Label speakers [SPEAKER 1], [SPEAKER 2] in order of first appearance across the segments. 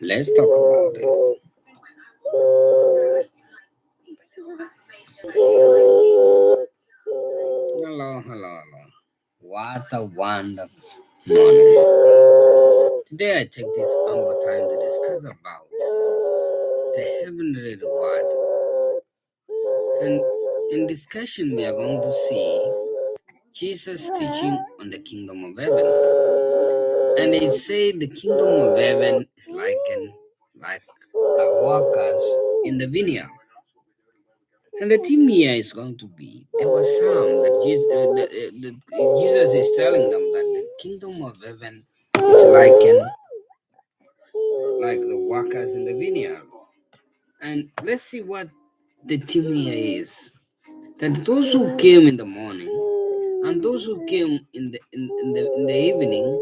[SPEAKER 1] Let's talk about it. Hello, hello, hello. What a wonderful morning. Today I take this ample time to discuss about the heavenly reward. And in discussion we are going to see Jesus teaching on the kingdom of heaven. And he said the kingdom of heaven is like workers in the vineyard. And the theme here is going to be there was some that Jesus is telling them that the kingdom of heaven is like the workers in the vineyard. And let's see what the theme here is. That those who came in the morning and those who came in the evening,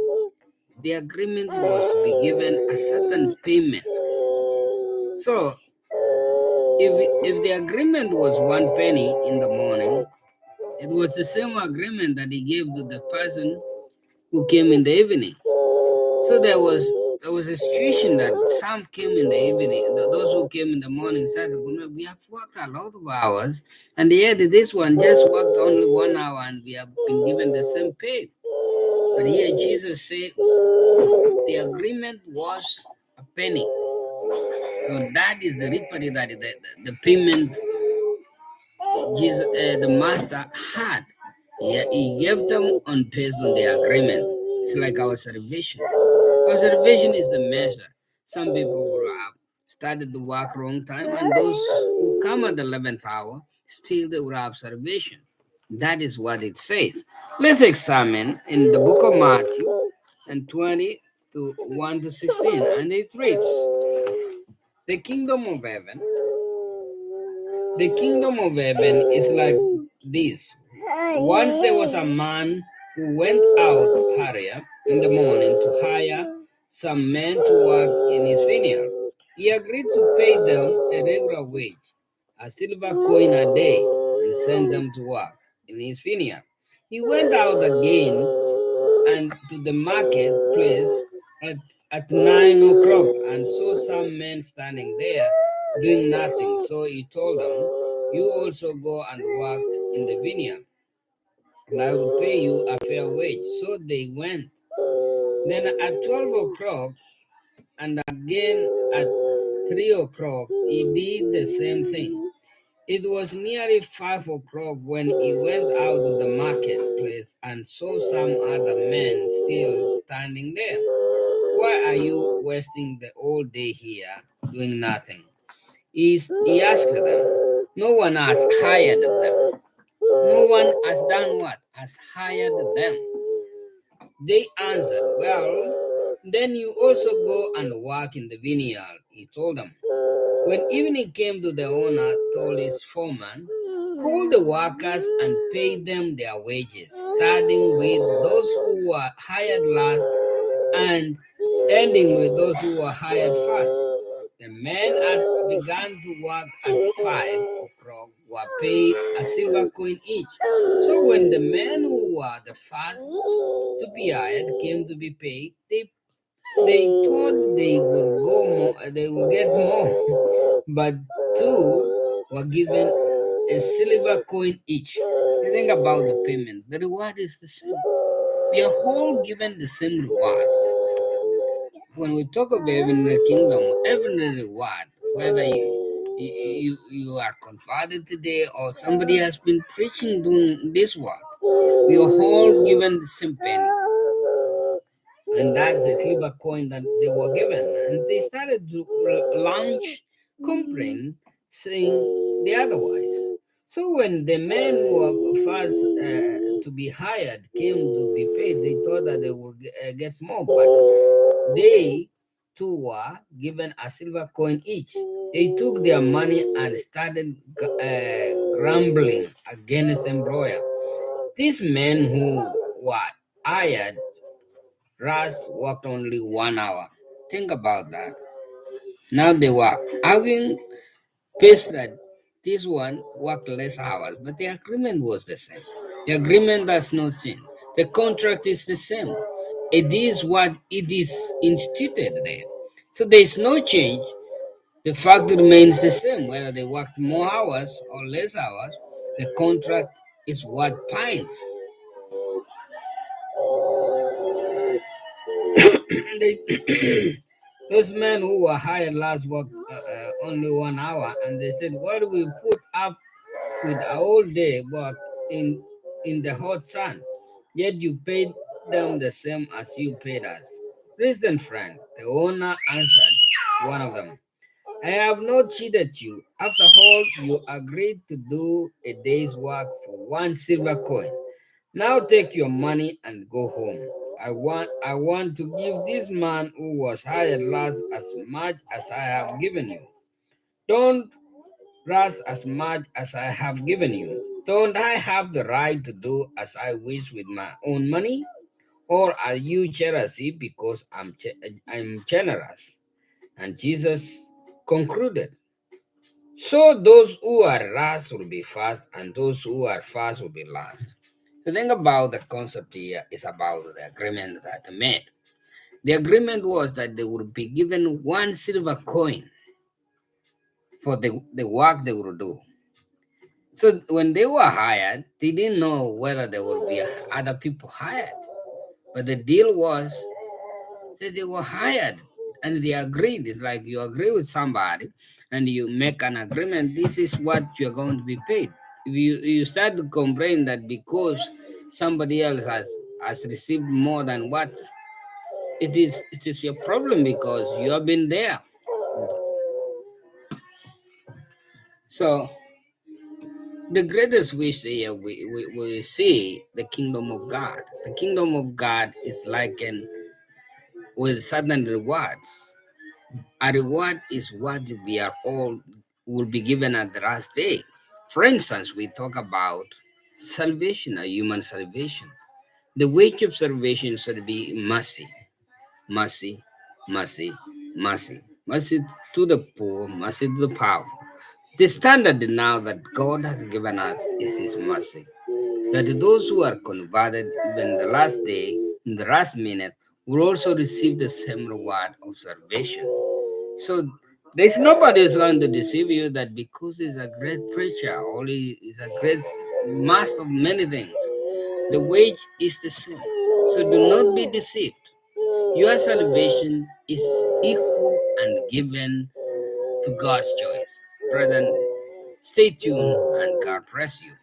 [SPEAKER 1] the agreement was to be given a certain payment. So if the agreement was 1 penny in the morning, it was the same agreement that he gave to the person who came in the evening. So there was a situation that some came in the evening, those who came in the morning started, we have worked a lot of hours, and yet this one just worked only 1 hour and we have been given the same pay. But here Jesus said the agreement was a penny. So that is the repany that the payment Jesus, the master had. He gave them on based on the agreement. It's like our salvation. Our salvation is the measure. Some people will have started the work wrong time, and those who come at the 11th hour, still they will have salvation. That is what it says. Let's examine in the book of Matthew and 20 to 1 to 16, and it reads, the kingdom of heaven. The kingdom of heaven is like this. Once there was a man who went out earlier in the morning to hire some men to work in his vineyard. He agreed to pay them a regular wage, a silver coin a day, and send them to work in his vineyard. He went out again and to the marketplace at 9 o'clock and saw some men standing there doing nothing. So he told them, you also go and work in the vineyard, and I will pay you a fair wage. So they went. Then at 12 o'clock and again at 3 o'clock, he did the same thing. It was nearly 5 o'clock when he went out to the marketplace and saw some other men still standing there. Why are you wasting the whole day here doing nothing? He asked them. No one has hired them. No one has done what? Has hired them. They answered, well, then you also go and work in the vineyard, he told them. When evening came to the owner told his foreman, call the workers and pay them their wages, starting with those who were hired last and ending with those who were hired first. The men had begun to work at 5 o'clock were paid a silver coin each. So when the men who were the first to be hired came to be paid, they thought they would get more, but two were given a silver coin each. You think about the payment. The reward is the same. We are all given the same reward. When we talk of the heavenly kingdom, heavenly reward, whether you are converted today or somebody has been preaching doing this work, we are all given the same penny. And that's the silver coin that they were given. And they started to launch complaint saying the otherwise. So when the men who were first to be hired came to be paid, they thought that they would get more, but they too were given a silver coin each. They took their money and started grumbling against the employer. These men who were hired Rust worked only 1 hour. Think about that. Now they were arguing based that this one worked less hours, but the agreement was the same. The agreement does not change. The contract is the same. It is what it is instituted there. So there is no change. The fact remains the same, whether they work more hours or less hours. The contract is what binds. Those men who were hired last worked only 1 hour, and they said, "Why do we put up with a whole day work in the hot sun? Yet you paid them the same as you paid us." Listen, friend, the owner answered one of them. "I have not cheated you. After all, you agreed to do a day's work for 1 silver coin. Now take your money and go home. I want to give this man who was hired last as much as I have given you. Don't rush as much as I have given you. Don't I have the right to do as I wish with my own money? Or are you jealousy because I'm generous?" And Jesus concluded, "So those who are last will be first, and those who are first will be last." The thing about the concept here is about the agreement that they made. The agreement was that they would be given 1 silver coin for the work they would do. So when they were hired, they didn't know whether there would be other people hired. But the deal was that they were hired and they agreed. It's like you agree with somebody and you make an agreement, this is what you're going to be paid. If you start to complain that because somebody else has received more than what it is your problem because you have been there. So the greatest wish here we see the kingdom of God. The kingdom of God is likened with certain rewards. A reward is what we are all will be given at the last day. For instance, we talk about salvation, a human salvation. The wage of salvation should be mercy, mercy, mercy, mercy, mercy to the poor, mercy to the powerful. The standard now that God has given us is His mercy. That those who are converted even the last day, in the last minute, will also receive the same reward of salvation. So there's nobody who's going to deceive you that because he's a great preacher or he is a great master of many things, the wage is the same. So do not be deceived. Your salvation is equal and given to God's choice. Brethren, stay tuned and God bless you.